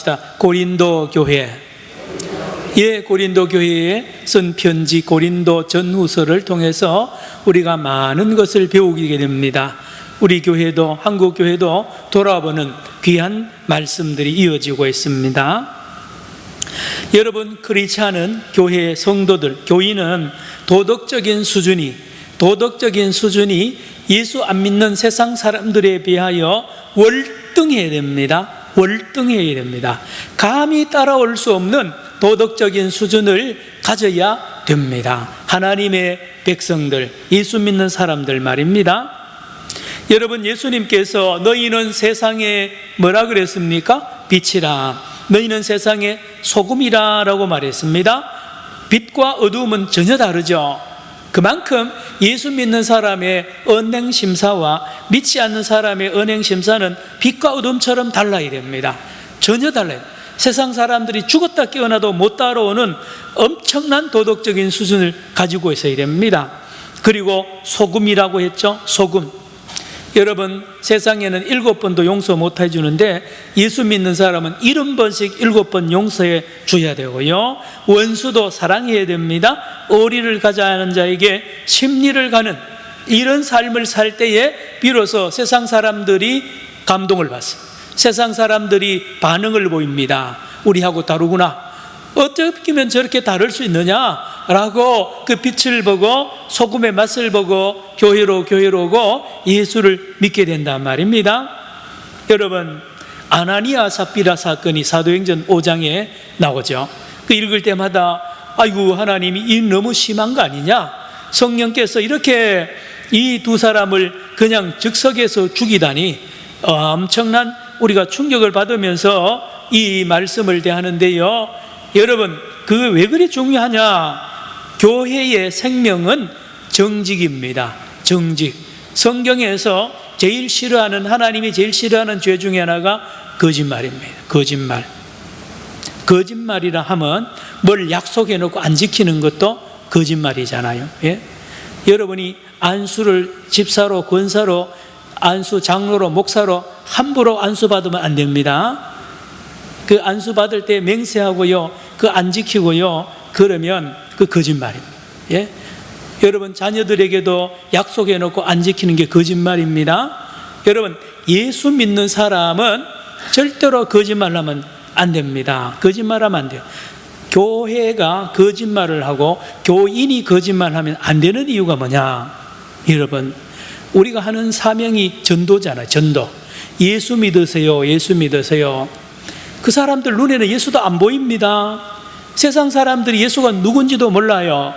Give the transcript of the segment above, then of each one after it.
합시다. 고린도 교회. 예, 고린도 교회에 쓴 편지 고린도 전후서를 통해서 우리가 많은 것을 배우게 됩니다. 우리 교회도, 한국 교회도 돌아보는 귀한 말씀들이 이어지고 있습니다. 여러분, 그렇지 않은 교회 성도들, 교인은 도덕적인 수준이 예수 안 믿는 세상 사람들에 비하여 월등해야 됩니다. 월등해야 됩니다. 감히 따라올 수 없는 도덕적인 수준을 가져야 됩니다. 하나님의 백성들, 예수 믿는 사람들 말입니다. 여러분, 예수님께서 너희는 세상에 뭐라 그랬습니까? 빛이라. 너희는 세상의 소금이라 라고 말했습니다. 빛과 어두움은 전혀 다르죠. 그만큼 예수 믿는 사람의 언행심사와 믿지 않는 사람의 언행심사는 빛과 어둠처럼 달라야 됩니다. 전혀 달라요. 세상 사람들이 죽었다 깨어나도 못 따라오는 엄청난 도덕적인 수준을 가지고 있어야 됩니다. 그리고 소금이라고 했죠. 소금. 여러분, 세상에는 7번도 용서 못 해주는데 예수 믿는 사람은 70번씩 7번 용서해 줘야 되고요, 원수도 사랑해야 됩니다. 의리를 가져야 하는 자에게 심리를 가는 이런 삶을 살 때에 비로소 세상 사람들이 감동을 받습니다. 세상 사람들이 반응을 보입니다. 우리하고 다르구나, 어떻게 하면 저렇게 다를 수 있느냐라고 그 빛을 보고 소금의 맛을 보고 교회로 오고 예수를 믿게 된단 말입니다. 여러분, 아나니아 삽비라 사건이 사도행전 5장에 나오죠. 그 읽을 때마다 아이고, 하나님이 이 너무 심한 거 아니냐, 성령께서 이렇게 이 두 사람을 그냥 즉석에서 죽이다니 엄청난 우리가 충격을 받으면서 이 말씀을 대하는데요, 여러분, 그게 왜 그리 중요하냐? 교회의 생명은 정직입니다. 정직. 성경에서 제일 싫어하는, 하나님이 제일 싫어하는 죄 중에 하나가 거짓말입니다. 거짓말. 거짓말이라 하면 뭘 약속해 놓고 안 지키는 것도 거짓말이잖아요. 예? 여러분이 안수를 집사로, 권사로, 안수 장로로, 목사로 함부로 안수 받으면 안 됩니다. 그 안수 받을 때 맹세하고요, 그 안 지키고요, 그러면 그 거짓말입니다. 예? 여러분, 자녀들에게도 약속해 놓고 안 지키는 게 거짓말입니다. 여러분, 예수 믿는 사람은 절대로 거짓말하면 안 됩니다. 거짓말하면 안 돼요. 교회가 거짓말을 하고 교인이 거짓말하면 안 되는 이유가 뭐냐? 여러분, 우리가 하는 사명이 전도잖아요. 전도. 예수 믿으세요. 예수 믿으세요. 그 사람들 눈에는 예수도 안 보입니다. 세상 사람들이 예수가 누군지도 몰라요.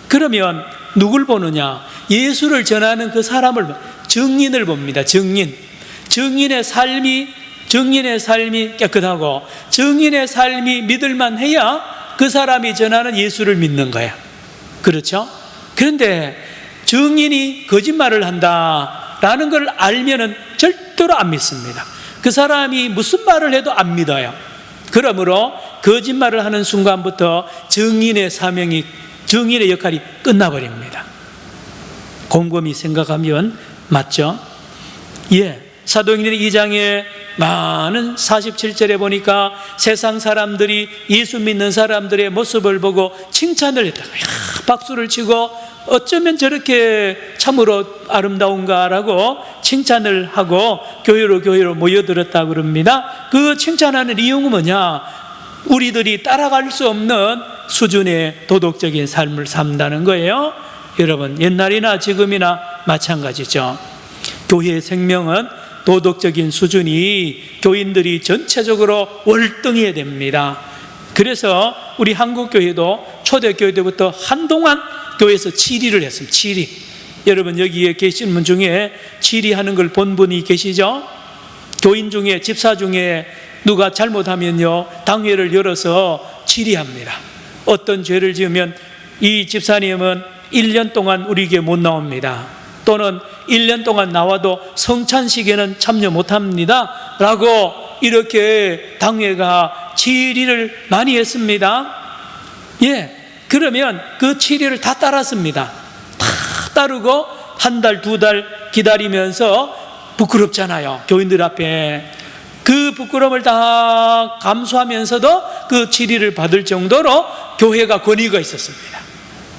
그러면 누굴 보느냐? 예수를 전하는 그 사람을, 증인을 봅니다. 증인. 증인의 삶이 깨끗하고 증인의 삶이 믿을만 해야 그 사람이 전하는 예수를 믿는 거야. 그렇죠? 그런데 증인이 거짓말을 한다라는 걸 알면은 절대로 안 믿습니다. 그 사람이 무슨 말을 해도 안 믿어요. 그러므로 거짓말을 하는 순간부터 증인의 사명이, 증인의 역할이 끝나버립니다. 곰곰이 생각하면 맞죠? 예, 사도행전 2장에 많은 47절에 보니까 세상 사람들이 예수 믿는 사람들의 모습을 보고 칭찬을 했다가 박수를 치고 어쩌면 저렇게 참으로 아름다운가라고 칭찬을 하고 교회로 모여들었다고 그럽니다. 그 칭찬하는 이유는 뭐냐? 우리들이 따라갈 수 없는 수준의 도덕적인 삶을 산다는 거예요. 여러분, 옛날이나 지금이나 마찬가지죠. 교회의 생명은 도덕적인 수준이 교인들이 전체적으로 월등해야 됩니다. 그래서 우리 한국교회도 초대교회 때부터 한동안 교회에서 치리를 했습니다. 치리. 여러분, 여기에 계신 분 중에 치리하는 걸 본 분이 계시죠? 교인 중에, 집사 중에 누가 잘못하면요, 당회를 열어서 치리합니다. 어떤 죄를 지으면 이 집사님은 1년 동안 우리에게 못 나옵니다. 또는 1년 동안 나와도 성찬식에는 참여 못합니다 라고 이렇게 당회가 치리를 많이 했습니다. 예, 그러면 그 치리를 다 따랐습니다. 다 따르고 한 달, 두 달 기다리면서 부끄럽잖아요. 교인들 앞에 그 부끄러움을 다 감수하면서도 그 질의를 받을 정도로 교회가 권위가 있었습니다.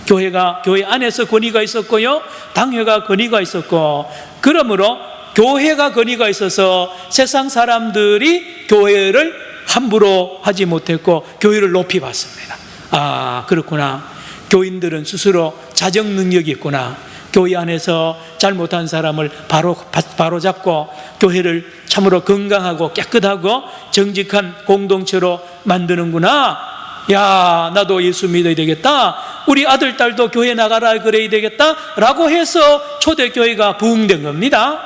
교회 안에서 권위가 있었고요, 당회가 권위가 있었고, 그러므로 교회가 권위가 있어서 세상 사람들이 교회를 함부로 하지 못했고 교회를 높이 봤습니다. 아, 그렇구나. 교인들은 스스로 자정 능력이 있구나. 교회 안에서 잘못한 사람을 바로 잡고 교회를 참으로 건강하고 깨끗하고 정직한 공동체로 만드는구나. 야, 나도 예수 믿어야 되겠다. 우리 아들, 딸도 교회 나가라 그래야 되겠다 라고 해서 초대교회가 부흥된 겁니다.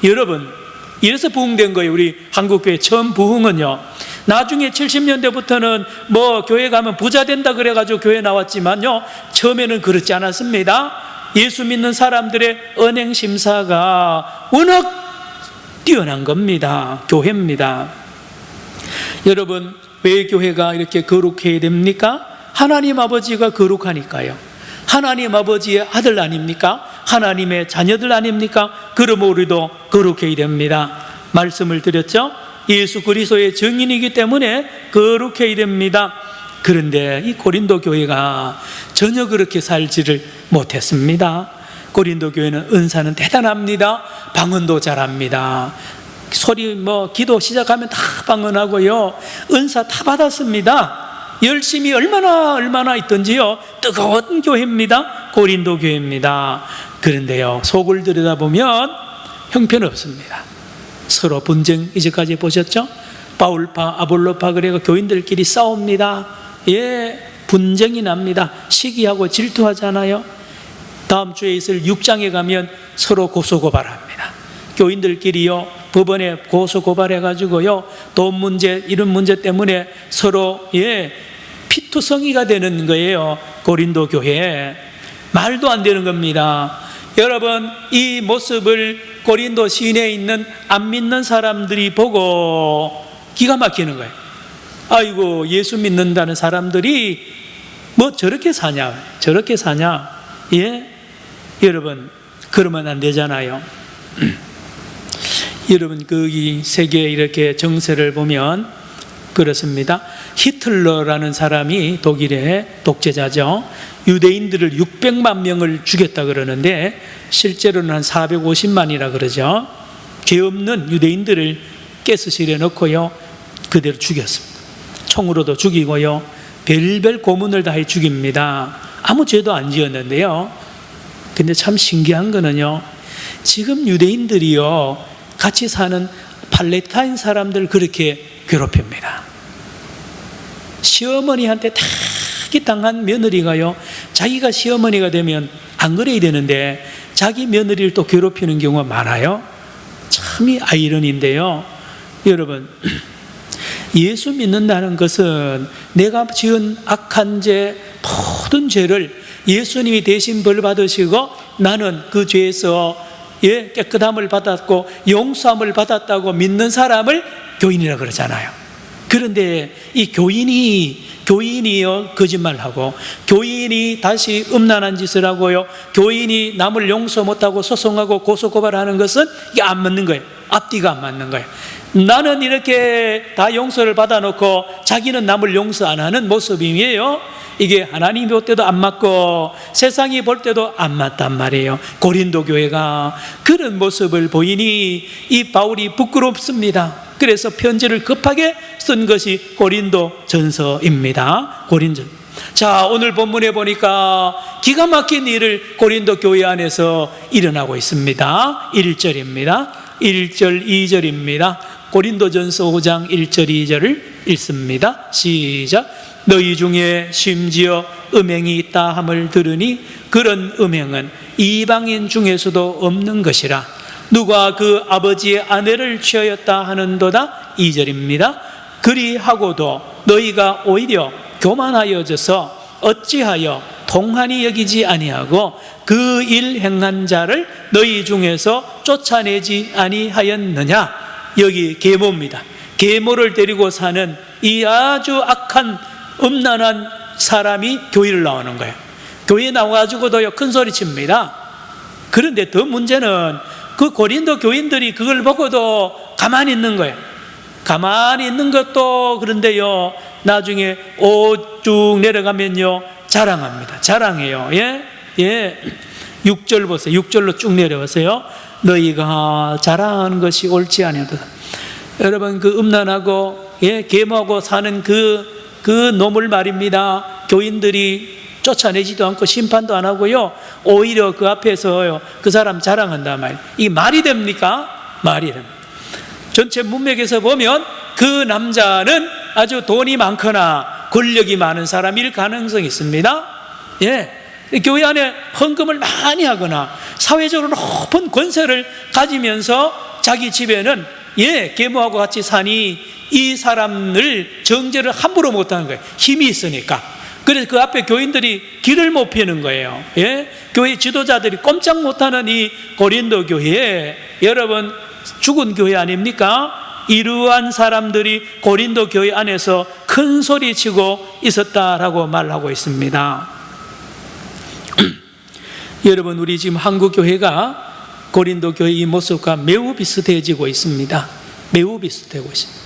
여러분, 이래서 부흥된 거예요. 우리 한국교회 처음 부흥은요. 나중에 70년대부터는 뭐 교회 가면 부자 된다 그래가지고 교회 나왔지만요, 처음에는 그렇지 않았습니다. 예수 믿는 사람들의 은행 심사가 워낙 뛰어난 겁니다. 교회입니다. 여러분, 왜 교회가 이렇게 거룩해야 됩니까? 하나님 아버지가 거룩하니까요. 하나님 아버지의 아들 아닙니까? 하나님의 자녀들 아닙니까? 그러므로 우리도 거룩해야 됩니다. 말씀을 드렸죠? 예수 그리스도의 증인이기 때문에 거룩해야 됩니다. 그런데 이 고린도 교회가 전혀 그렇게 살지를 못했습니다. 고린도 교회는 은사는 대단합니다. 방언도 잘합니다. 소리 기도 시작하면 다 방언하고요, 은사 다 받았습니다. 열심히 얼마나 있던지요. 뜨거운 교회입니다. 고린도 교회입니다. 그런데요, 속을 들여다보면 형편없습니다. 서로 분쟁, 이제까지 보셨죠? 바울파, 아볼로파, 그래가 교인들끼리 싸웁니다. 예, 분쟁이 납니다. 시기하고 질투하잖아요. 다음 주에 있을 6장에 가면 서로 고소고발합니다. 교인들끼리요, 법원에 고소고발해가지고요, 돈 문제, 이런 문제 때문에 서로 피투성이가 되는 거예요. 고린도 교회 말도 안 되는 겁니다. 여러분, 이 모습을 고린도 시내에 있는 안 믿는 사람들이 보고 기가 막히는 거예요. 아이고, 예수 믿는다는 사람들이 뭐 저렇게 사냐, 저렇게 사냐. 예? 여러분, 그러면 안 되잖아요. 여러분, 이 세계에 이렇게 정세를 보면 그렇습니다. 히틀러라는 사람이 독일의 독재자죠. 유대인들을 600만 명을 죽였다 그러는데 실제로는 한 450만이라 그러죠. 죄 없는 유대인들을 가스실에 넣고요, 그대로 죽였습니다. 총으로도 죽이고요, 별별 고문을 다해 죽입니다. 아무 죄도 안 지었는데요. 근데 참 신기한 거는요, 지금 유대인들이요, 같이 사는 팔레스타인 사람들 그렇게 괴롭힙니다. 시어머니한테 당한 며느리가요, 자기가 시어머니가 되면 안 그래야 되는데 자기 며느리를 또 괴롭히는 경우가 많아요. 참이 아이러니인데요. 여러분, 예수 믿는다는 것은 내가 지은 악한 죄, 모든 죄를 예수님이 대신 벌 받으시고 나는 그 죄에서 깨끗함을 받았고 용서함을 받았다고 믿는 사람을 교인이라 그러잖아요. 그런데 이 교인이요 거짓말하고, 교인이 다시 음란한 짓을 하고요, 교인이 남을 용서 못하고 소송하고 고소고발하는 것은 이게 안 맞는 거예요. 앞뒤가 안 맞는 거예요. 나는 이렇게 다 용서를 받아놓고 자기는 남을 용서 안 하는 모습이에요. 이게 하나님이 볼 때도 안 맞고 세상이 볼 때도 안 맞단 말이에요. 고린도 교회가 그런 모습을 보이니 이 바울이 부끄럽습니다. 그래서 편지를 급하게 쓴 것이 고린도 전서입니다. 고린도. 자, 오늘 본문에 보니까 기가 막힌 일을 고린도 교회 안에서 일어나고 있습니다. 1절입니다. 1절, 2절입니다. 고린도전서 5장 1절, 2절을 읽습니다. 시작. 너희 중에 심지어 음행이 있다 함을 들으니 그런 음행은 이방인 중에서도 없는 것이라. 누가 그 아버지의 아내를 취하였다 하는도다. 2절입니다. 그리하고도 너희가 오히려 교만하여져서 어찌하여 동안히 여기지 아니하고 그 일 행한 자를 너희 중에서 쫓아내지 아니하였느냐. 여기 계모입니다. 계모를 데리고 사는 이 아주 악한 음란한 사람이 교회를 나오는 거예요. 교회에 나와가지고도요 큰 소리 칩니다. 그런데 더 문제는 그 고린도 교인들이 그걸 보고도 가만히 있는 거예요. 가만히 있는 것도 그런데요, 나중에 옷 쭉 내려가면요, 자랑합니다. 자랑해요. 예? 예. 6절 보세요. 6절로 쭉 내려보세요. 너희가 자랑하는 것이 옳지 아니하다. 여러분, 그 음란하고, 예, 계모하고 사는 그 놈을 말입니다. 교인들이 쫓아내지도 않고 심판도 안 하고요, 오히려 그 앞에서요, 그 사람 자랑한단 말이에요. 이게 말이 됩니까? 말이 됩니다. 전체 문맥에서 보면 그 남자는 아주 돈이 많거나 권력이 많은 사람일 가능성이 있습니다. 예. 교회 안에 헌금을 많이 하거나 사회적으로 높은 권세를 가지면서 자기 집에는, 예, 계모하고 같이 사니 이 사람을 정죄를 함부로 못하는 거예요. 힘이 있으니까. 그래서 그 앞에 교인들이 길을 못 피는 거예요. 예? 교회 지도자들이 꼼짝 못하는 이 고린도 교회에, 여러분, 죽은 교회 아닙니까? 이러한 사람들이 고린도 교회 안에서 큰 소리치고 있었다라고 말하고 있습니다. 여러분, 우리 지금 한국 교회가 고린도 교회 이 모습과 매우 비슷해지고 있습니다. 매우 비슷하고 있습니다.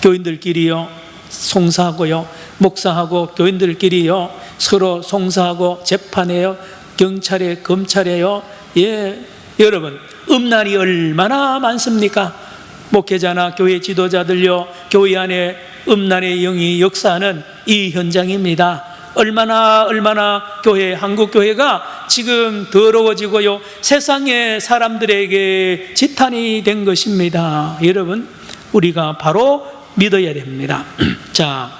교인들끼리요, 송사하고요, 목사하고 교인들끼리요, 서로 송사하고 재판해요, 경찰에 검찰에요. 예, 여러분, 음란이 얼마나 많습니까? 목회자나 교회 지도자들요, 교회 안에 음란의 영이 역사하는 이 현장입니다. 얼마나 교회, 한국 교회가 지금 더러워지고요, 세상의 사람들에게 지탄이 된 것입니다. 여러분, 우리가 바로 믿어야 됩니다. 자,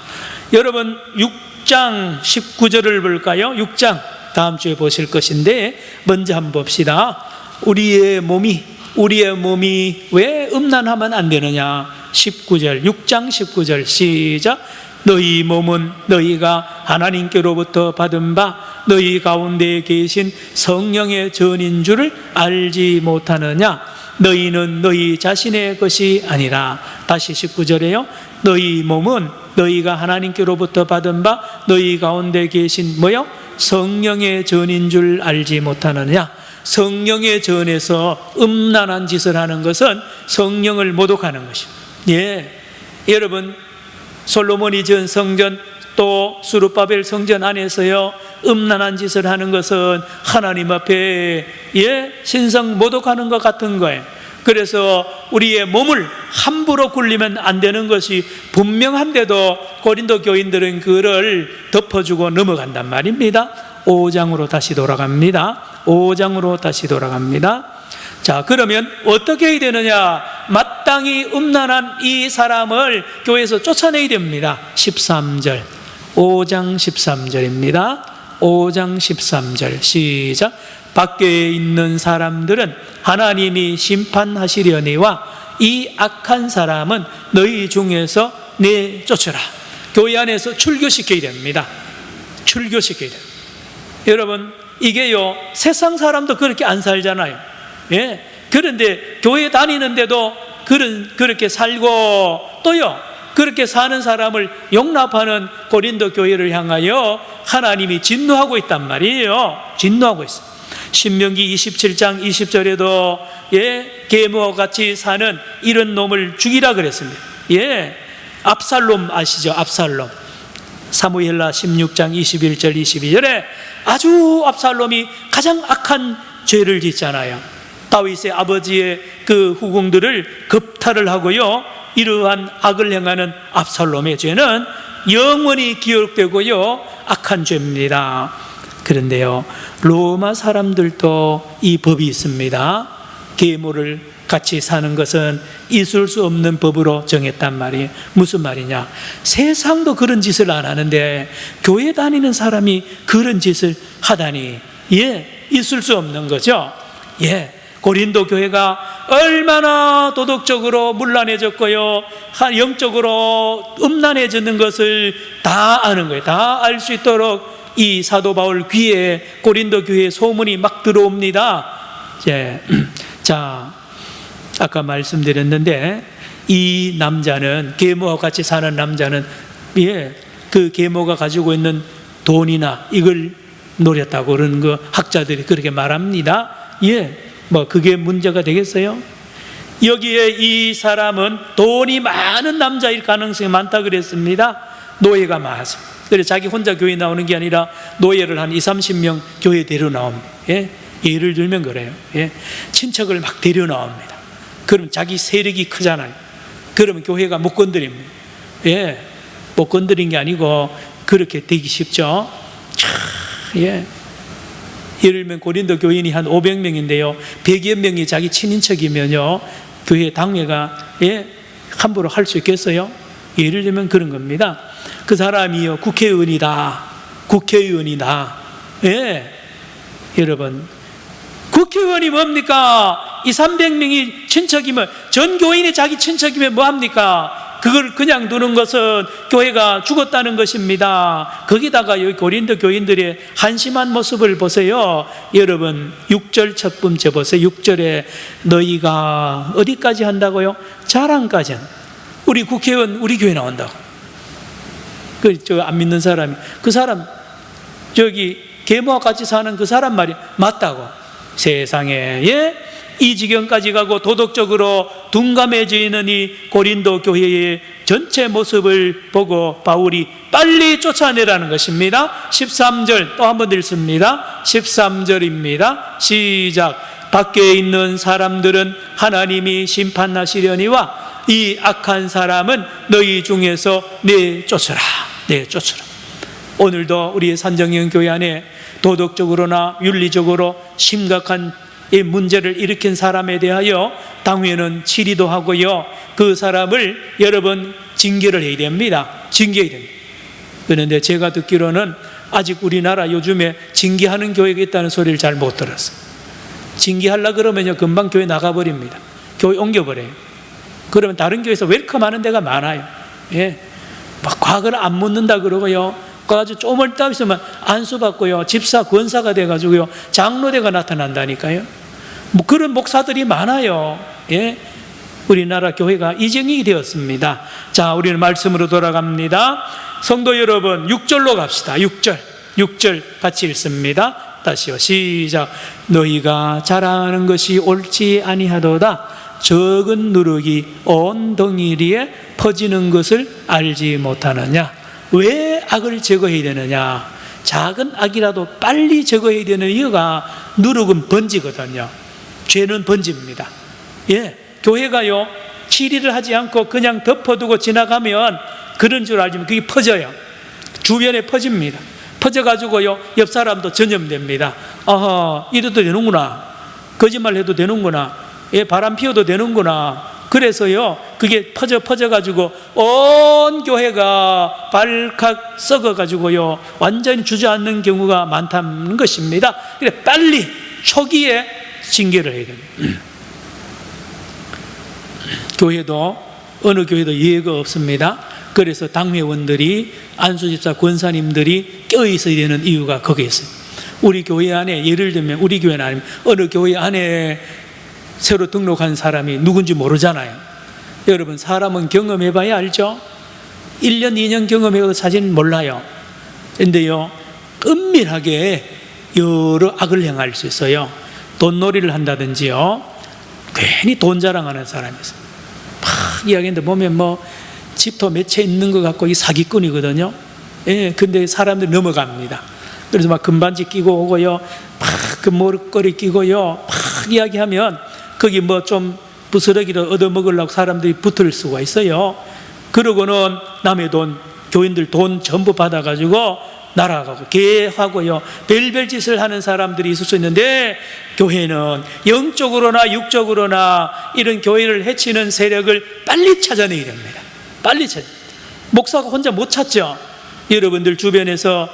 여러분, 6장 19절을 볼까요? 6장 다음 주에 보실 것인데, 먼저 한번 봅시다. 우리의 몸이 왜 음란하면 안 되느냐? 19절, 6장 19절 시작. 너희 몸은 너희가 하나님께로부터 받은 바 너희 가운데 계신 성령의 전인 줄을 알지 못하느냐? 너희는 너희 자신의 것이 아니라. 다시 19절에요. 너희 몸은 너희가 하나님께로부터 받은 바 너희 가운데 계신 뭐요? 성령의 전인 줄 알지 못하느냐? 성령의 전에서 음란한 짓을 하는 것은 성령을 모독하는 것입니다. 예, 여러분, 솔로몬이 지은 성전, 또 수르바벨 성전 안에서요, 음란한 짓을 하는 것은 하나님 앞에, 예, 신성 모독하는 것 같은 거예요. 그래서 우리의 몸을 함부로 굴리면 안 되는 것이 분명한데도 고린도 교인들은 그를 덮어주고 넘어간단 말입니다. 5장으로 다시 돌아갑니다. 5장으로 다시 돌아갑니다. 자, 그러면 어떻게 해야 되느냐? 마땅히 음란한 이 사람을 교회에서 쫓아내야 됩니다. 13절, 5장 13절입니다. 5장 13절 시작. 밖에 있는 사람들은 하나님이 심판하시려니와 이 악한 사람은 너희 중에서 내쫓으라. 교회 안에서 출교시켜야 됩니다. 출교시켜야 돼요. 여러분, 이게요, 세상 사람도 그렇게 안 살잖아요. 예? 그런데 교회 다니는데도 그렇게 살고, 또요, 그렇게 사는 사람을 용납하는 고린도 교회를 향하여 하나님이 진노하고 있단 말이에요. 진노하고 있어요. 신명기 27장 20절에도, 예, 계모와 같이 사는 이런 놈을 죽이라 그랬습니다. 예, 압살롬 아시죠? 압살롬. 사무엘하 16장 21절 22절에 아주 압살롬이 가장 악한 죄를 짓잖아요. 다윗의 아버지의 그 후궁들을 겁탈을 하고요, 이러한 악을 행하는 압살롬의 죄는 영원히 기억되고요, 악한 죄입니다. 그런데요, 로마 사람들도 이 법이 있습니다. 계모를 같이 사는 것은 있을 수 없는 법으로 정했단 말이에요. 무슨 말이냐? 세상도 그런 짓을 안 하는데 교회 다니는 사람이 그런 짓을 하다니, 예, 있을 수 없는 거죠. 예, 고린도 교회가 얼마나 도덕적으로 문란해졌고요, 영적으로 음란해지는 것을 다 아는 거예요. 다 알 수 있도록 이 사도 바울 귀에 고린도 교회의 소문이 막 들어옵니다. 예. 자, 아까 말씀드렸는데 이 남자는, 계모와 같이 사는 남자는, 예, 그 계모가 가지고 있는 돈이나 이걸 노렸다고 그러는 거 학자들이 그렇게 말합니다. 예, 뭐 그게 문제가 되겠어요? 여기에 이 사람은 돈이 많은 남자일 가능성이 많다 그랬습니다. 노예가 많았습니다. 그래서 자기 혼자 교회 나오는 게 아니라 노예를 한 20-30명 교회 데려 나옵니다. 예? 예를 들면 그래요. 예? 친척을 막 데려 나옵니다. 그럼 자기 세력이 크잖아요. 그러면 교회가 못 건드립니다. 예? 못 건드린 게 아니고 그렇게 되기 쉽죠. 예. 예를 들면 고린도 교인이 한 500명인데요 100여 명이 자기 친인척이면요 교회 당회가 함부로 할 수 있겠어요? 예를 들면 그런 겁니다. 그 사람이요 국회의원이다. 예. 여러분 국회의원이 뭡니까? 200-300명이 친척이면 전 교인이 자기 친척이면 뭐합니까? 그걸 그냥 두는 것은 교회가 죽었다는 것입니다. 거기다가 여기 고린도 교인들의 한심한 모습을 보세요. 여러분 6절 첫 번째 보세요. 6절에 너희가 어디까지 한다고요? 자랑까지 한다. 우리 국회의원 우리 교회 나온다고. 저 안 믿는 사람이 그 사람 저기 계모와 같이 사는 그 사람 말이 맞다고. 세상에 이 지경까지 가고 도덕적으로 둔감해져 있는 이 고린도 교회의 전체 모습을 보고 바울이 빨리 쫓아내라는 것입니다. 13절 또 한 번 읽습니다. 13절입니다. 시작. 밖에 있는 사람들은 하나님이 심판하시려니와 이 악한 사람은 너희 중에서 내쫓으라. 오늘도 우리의 산정형 교회 안에 도덕적으로나 윤리적으로 심각한 이 문제를 일으킨 사람에 대하여 당회는 질의도 하고요 그 사람을 여러분 징계를 해야 됩니다. 그런데 제가 듣기로는 아직 우리나라 요즘에 징계하는 교회가 있다는 소리를 잘 못 들었어요. 징계하려고 그러면요 금방 교회 나가버립니다. 교회 옮겨버려요. 그러면 다른 교회에서 웰컴하는 데가 많아요. 예. 막 과거를 안 묻는다 그러고요 가지고 조금 있다 있으면 안수받고요 집사 권사가 돼가지고요 장로대가 나타난다니까요. 뭐 그런 목사들이 많아요. 예? 우리나라 교회가 이정이 되었습니다. 자, 우리는 말씀으로 돌아갑니다. 성도 여러분 6절로 갑시다. 6절 같이 읽습니다. 다시요 시작. 너희가 자랑하는 것이 옳지 아니하도다. 적은 누룩이 온 덩이리에 퍼지는 것을 알지 못하느냐. 왜 악을 제거해야 되느냐? 작은 악이라도 빨리 제거해야 되는 이유가 누룩은 번지거든요. 죄는 번집니다. 예, 교회가요 치리를 하지 않고 그냥 덮어두고 지나가면 그런 줄 알지만 그게 퍼져요. 주변에 퍼집니다. 퍼져가지고요 옆 사람도 전염됩니다. 이래도 되는구나. 거짓말 해도 되는구나. 예, 바람 피워도 되는구나. 그래서요 그게 퍼져가지고 온 교회가 발칵 썩어가지고요 완전히 주저앉는 경우가 많다는 것입니다. 그래 빨리 초기에 징계를 해야 됩니다. 교회도 어느 교회도 예외가 없습니다. 그래서 당회원들이 안수집사 권사님들이 껴있어야 되는 이유가 거기에 있어요. 우리 교회 안에 예를 들면 우리 교회는 아니면 어느 교회 안에 새로 등록한 사람이 누군지 모르잖아요. 여러분 사람은 경험해봐야 알죠. 1년 2년 경험해도 사실은 몰라요. 그런데요 은밀하게 여러 악을 행할 수 있어요. 돈놀이를 한다든지요 괜히 돈 자랑하는 사람이 있어요. 막 이야기했는데 보면 뭐 집도 몇 채 있는 것 같고 이 사기꾼이거든요. 예, 근데 사람들이 넘어갑니다. 그래서 막 금반지 끼고 오고요 막 금목걸이 끼고요 막 이야기하면 거기 뭐 좀 부스러기를 얻어먹으려고 사람들이 붙을 수가 있어요. 그러고는 남의 돈, 교인들 돈 전부 받아가지고 날아가고 개하고요 별별 짓을 하는 사람들이 있을 수 있는데 교회는 영적으로나 육적으로나 이런 교회를 해치는 세력을 빨리 찾아내야 됩니다. 빨리 찾아. 목사가 혼자 못 찾죠. 여러분들 주변에서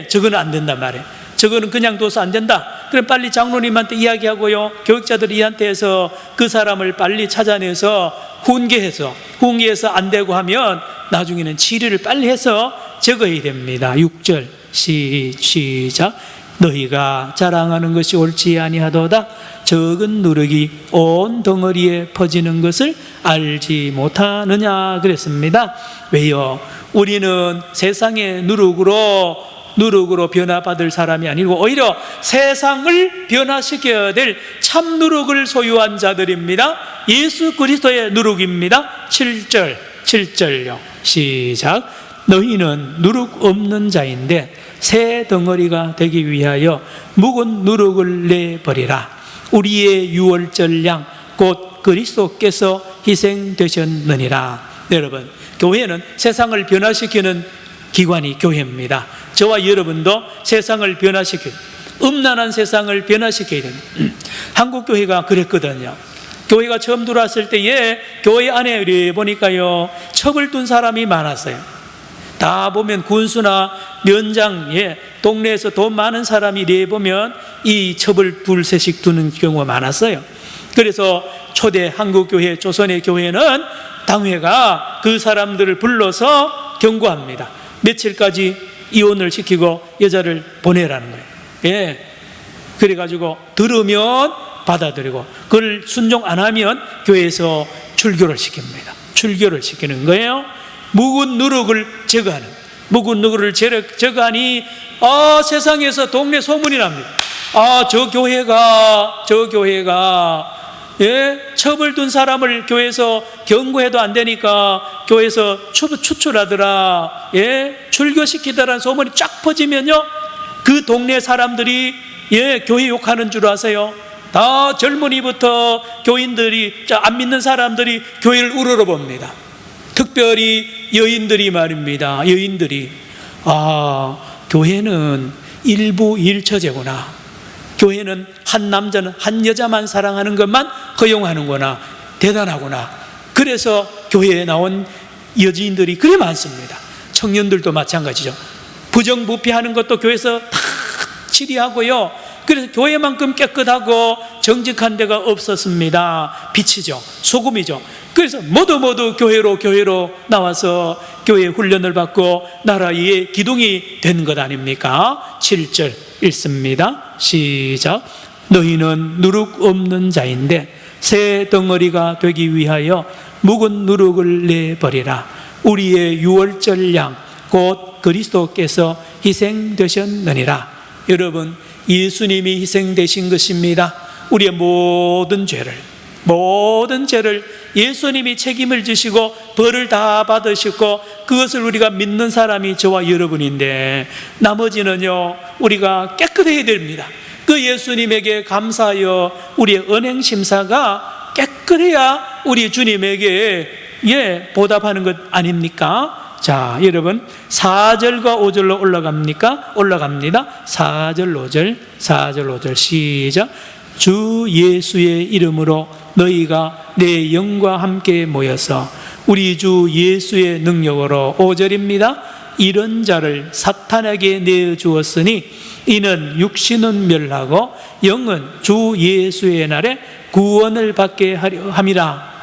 저거는 안 된단 말이에요. 저거는 그냥 둬서 안 된다. 그럼 빨리 장로님한테 이야기하고요 교육자들이 이한테 해서 그 사람을 빨리 찾아내서 훈계해서 안 되고 하면 나중에는 치료를 빨리 해서 적어야 됩니다. 6절 시작. 너희가 자랑하는 것이 옳지 아니하도다. 적은 누룩이 온 덩어리에 퍼지는 것을 알지 못하느냐 그랬습니다. 왜요? 우리는 세상의 누룩으로 누룩으로 변화받을 사람이 아니고 오히려 세상을 변화시켜야 될 참 누룩을 소유한 자들입니다. 예수 그리스도의 누룩입니다. 7절요. 시작. 너희는 누룩 없는 자인데 새 덩어리가 되기 위하여 묵은 누룩을 내버리라. 우리의 유월절 양 곧 그리스도께서 희생되셨느니라. 여러분, 교회는 세상을 변화시키는 기관이 교회입니다. 저와 여러분도 세상을 변화시키는, 음란한 세상을 변화시켜야 됩니다. 한국 교회가 그랬거든요. 교회가 처음 들어왔을 때에 교회 안에 보니까요, 첩을 둔 사람이 많았어요. 다 보면 군수나 면장, 동네에서 돈 많은 사람이 보면 이 첩을 둘셋씩 두는 경우가 많았어요. 그래서 초대 한국교회, 조선의 교회는 당회가 그 사람들을 불러서 경고합니다. 며칠까지 이혼을 시키고 여자를 보내라는 거예요. 그래가지고 들으면 받아들이고 그걸 순종 안 하면 교회에서 출교를 시킵니다. 출교를 시키는 거예요. 묵은 누룩을 제거하는, 묵은 누룩을 제거하니 세상에서 동네 소문이 납니다. 저 교회가 첩을 둔 사람을 교회에서 경고해도 안 되니까 교회에서 추출하더라, 출교시키더라는 소문이 쫙 퍼지면요, 그 동네 사람들이 교회 욕하는 줄 아세요? 다 젊은이부터 교인들이, 안 믿는 사람들이 교회를 우러러봅니다. 특별히 여인들이 말입니다. 여인들이 교회는 일부 일처제구나. 교회는 한 남자는 한 여자만 사랑하는 것만 허용하는구나. 대단하구나. 그래서 교회에 나온 여지인들이 그리 많습니다. 청년들도 마찬가지죠. 부정부패하는 것도 교회에서 다 치리하고요. 그래서 교회만큼 깨끗하고 정직한 데가 없었습니다. 빛이죠. 소금이죠. 그래서 모두 교회로 나와서 교회 훈련을 받고 나라의 기둥이 된 것 아닙니까? 7절 읽습니다. 시작. 너희는 누룩 없는 자인데 새 덩어리가 되기 위하여 묵은 누룩을 내버리라. 우리의 유월절 양 곧 그리스도께서 희생되셨느니라. 여러분, 예수님이 희생되신 것입니다. 우리의 모든 죄를 예수님이 책임을 지시고 벌을 다 받으시고 그것을 우리가 믿는 사람이 저와 여러분인데 나머지는요, 우리가 깨끗해야 됩니다. 그 예수님에게 감사하여 우리의 언행심사가 깨끗해야 우리 주님에게 보답하는 것 아닙니까? 자, 여러분 4절과 5절로 올라갑니까? 올라갑니다. 4절 5절 시작. 주 예수의 이름으로 너희가 내 영과 함께 모여서 우리 주 예수의 능력으로 5절입니다. 이런 자를 사탄에게 내주었으니 이는 육신은 멸하고 영은 주 예수의 날에 구원을 받게 하려 함이라.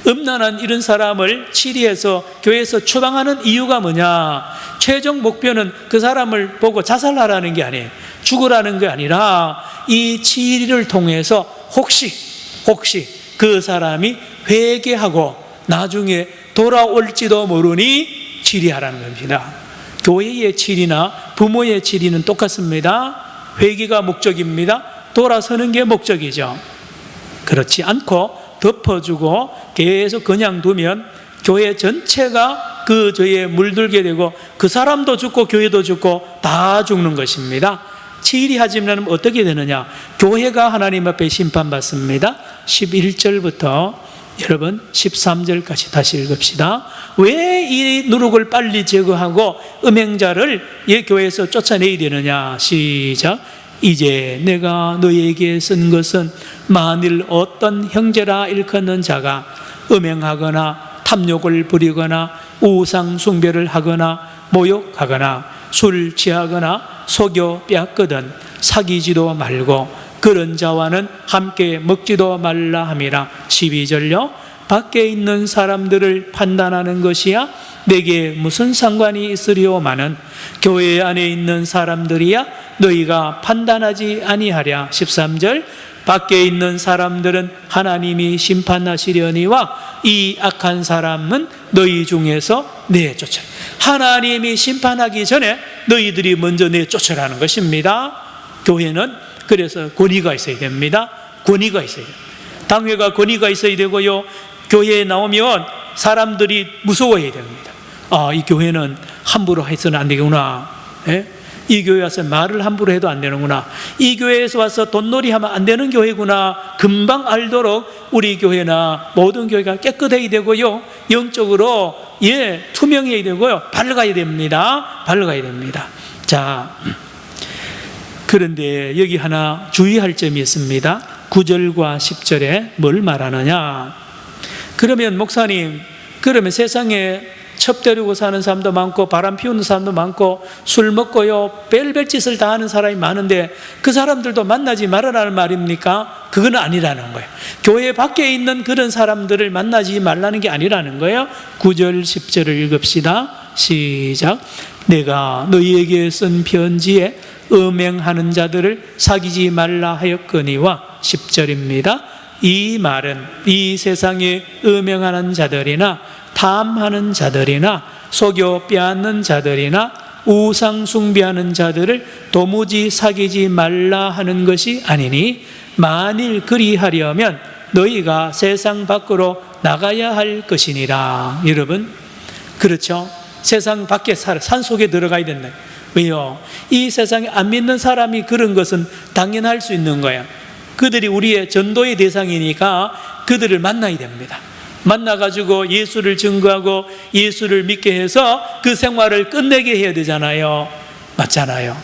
음란한 이런 사람을 치리해서 교회에서 추방하는 이유가 뭐냐? 최종 목표는 그 사람을 보고 자살하라는 게 아니에요. 죽으라는 게 아니라 이 치리를 통해서 혹시 그 사람이 회개하고 나중에 돌아올지도 모르니 치리하라는 겁니다. 교회의 치리나 부모의 치리는 똑같습니다. 회개가 목적입니다. 돌아서는 게 목적이죠. 그렇지 않고 덮어주고 계속 그냥 두면 교회 전체가 그 죄에 물들게 되고 그 사람도 죽고 교회도 죽고 다 죽는 것입니다. 치리하지만 어떻게 되느냐? 교회가 하나님 앞에 심판받습니다. 11절부터 여러분 13절까지 다시 읽읍시다. 왜 이 누룩을 빨리 제거하고 음행자를 교회에서 쫓아내야 되느냐? 시작. 이제 내가 너에게 쓴 것은 만일 어떤 형제라 일컫는 자가 음행하거나 탐욕을 부리거나 우상 숭배를 하거나 모욕하거나 술 취하거나 속여 빼앗거든 사귀지도 말고 그런 자와는 함께 먹지도 말라 함이라. 12절요. 밖에 있는 사람들을 판단하는 것이야 내게 무슨 상관이 있으리오마는 교회 안에 있는 사람들이야 너희가 판단하지 아니하랴. 13절. 밖에 있는 사람들은 하나님이 심판하시려니와 이 악한 사람은 너희 중에서 내쫓아. 하나님이 심판하기 전에 너희들이 먼저 내쫓으라는 것입니다. 교회는 그래서 권위가 있어야 됩니다. 권위가 있어야 돼요. 당회가 권위가 있어야 되고요, 교회에 나오면 사람들이 무서워해야 됩니다. 이 교회는 함부로 해서는 안 되구나. 이 교회 와서 말을 함부로 해도 안 되는구나. 이 교회에서 와서 돈놀이 하면 안 되는 교회구나. 금방 알도록 우리 교회나 모든 교회가 깨끗해야 되고요, 영적으로 투명해야 되고요, 밝아야 됩니다. 밝아야 됩니다. 자, 그런데 여기 하나 주의할 점이 있습니다. 9절과 10절에 뭘 말하느냐? 그러면 목사님, 그러면 세상에 첩대려고 사는 사람도 많고 바람 피우는 사람도 많고 술 먹고요 별별 짓을 다 하는 사람이 많은데 그 사람들도 만나지 말아라는 말입니까? 그건 아니라는 거예요. 교회 밖에 있는 그런 사람들을 만나지 말라는 게 아니라는 거예요. 9절 10절을 읽읍시다. 시작. 내가 너희에게 쓴 편지에 음행하는 자들을 사귀지 말라 하였거니와. 10절입니다. 이 말은 이 세상에 음행하는 자들이나 탐하는 자들이나 속여 빼앗는 자들이나 우상 숭배하는 자들을 도무지 사귀지 말라 하는 것이 아니니, 만일 그리하려면 너희가 세상 밖으로 나가야 할 것이니라. 여러분, 그렇죠? 세상 밖에 산속에 들어가야 된다. 왜요? 이 세상에 안 믿는 사람이 그런 것은 당연할 수 있는 거야. 그들이 우리의 전도의 대상이니까 그들을 만나야 됩니다. 만나가지고 예수를 증거하고 예수를 믿게 해서 그 생활을 끝내게 해야 되잖아요. 맞잖아요.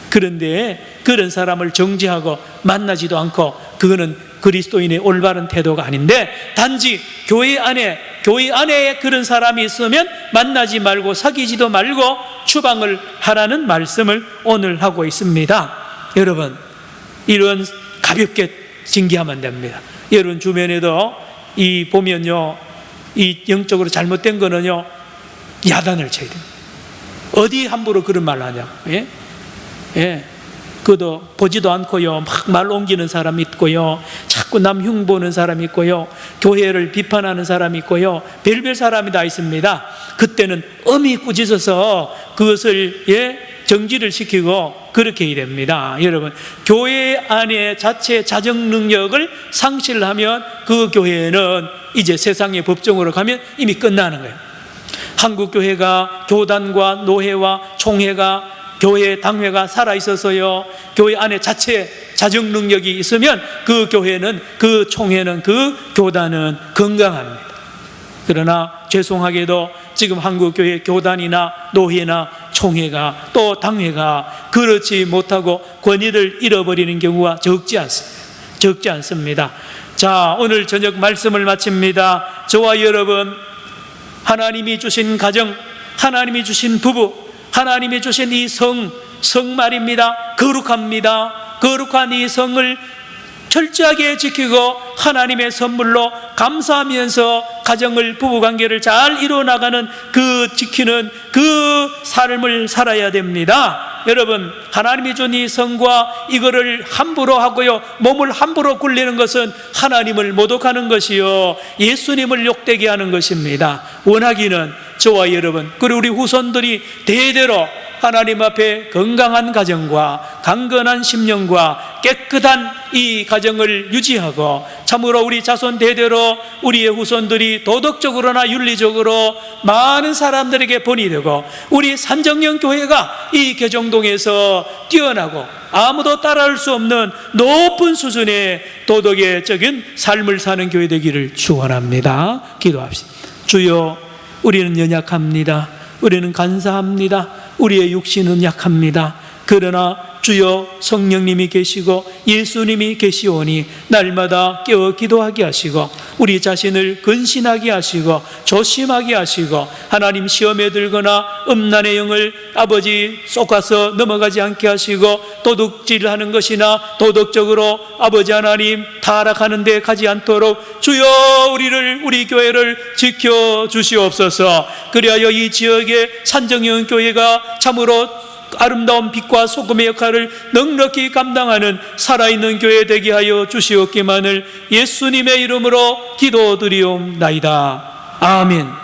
그런데 그런 사람을 정죄하고 만나지도 않고, 그거는 그리스도인의 올바른 태도가 아닌데, 단지 교회 안에 그런 사람이 있으면 만나지 말고 사귀지도 말고 추방을 하라는 말씀을 오늘 하고 있습니다. 여러분, 이런 가볍게 징계하면 됩니다. 여러분 주변에도 보면요, 이 영적으로 잘못된 거는요, 야단을 쳐야 돼요. 어디 함부로 그런 말 하냐? 그도 보지도 않고요, 막 말 옮기는 사람이 있고요, 자꾸 남 흉보는 사람이 있고요, 교회를 비판하는 사람이 있고요, 별별 사람이 다 있습니다. 그때는 엄히 꾸짖어서 그것을 정지를 시키고 그렇게 해야 됩니다. 여러분, 교회 안에 자체 자정 능력을 상실하면 그 교회는 이제 세상의 법정으로 가면 이미 끝나는 거예요. 한국 교회가 교단과 노회와 총회가 교회 당회가 살아있어서요, 교회 안에 자체 자정 능력이 있으면 그 교회는, 그 총회는, 그 교단은 건강합니다. 그러나 죄송하게도 지금 한국교회 교단이나 노회나 총회가 또 당회가 그렇지 못하고 권위를 잃어버리는 경우가 적지 않습니다. 자, 오늘 저녁 말씀을 마칩니다. 저와 여러분, 하나님이 주신 가정, 하나님이 주신 부부, 하나님이 주신 이 성 말입니다. 거룩합니다. 거룩한 이 성을 철저하게 지키고 하나님의 선물로 감사하면서 가정을, 부부관계를 잘 이루어나가는 지키는 그 삶을 살아야 됩니다. 여러분, 하나님이 준 이 성과 이거를 함부로 하고요, 몸을 함부로 굴리는 것은 하나님을 모독하는 것이요, 예수님을 욕되게 하는 것입니다. 원하기는 저와 여러분, 그리고 우리 후손들이 대대로 하나님 앞에 건강한 가정과 강건한 심령과 깨끗한 이 가정을 유지하고, 참으로 우리 자손 대대로 우리의 후손들이 도덕적으로나 윤리적으로 많은 사람들에게 본이 되고, 우리 산정령 교회가 이 개정동에서 뛰어나고 아무도 따라할 수 없는 높은 수준의 도덕적인 삶을 사는 교회 되기를 축원합니다. 기도합시다. 주여, 우리는 연약합니다. 우리는 간사합니다. 우리의 육신은 약합니다. 그러나 주여, 성령님이 계시고 예수님이 계시오니 날마다 깨어 기도하게 하시고 우리 자신을 근신하게 하시고 조심하게 하시고, 하나님 시험에 들거나 음란의 영을 아버지 쏙가서 넘어가지 않게 하시고, 도둑질하는 것이나 도덕적으로 아버지 하나님 타락하는 데 가지 않도록 주여 우리 교회를 지켜주시옵소서. 그리하여 이 지역의 산정형 교회가 참으로 아름다운 빛과 소금의 역할을 넉넉히 감당하는 살아있는 교회 되게 하여 주시옵기만을 예수님의 이름으로 기도드리옵나이다. 아멘.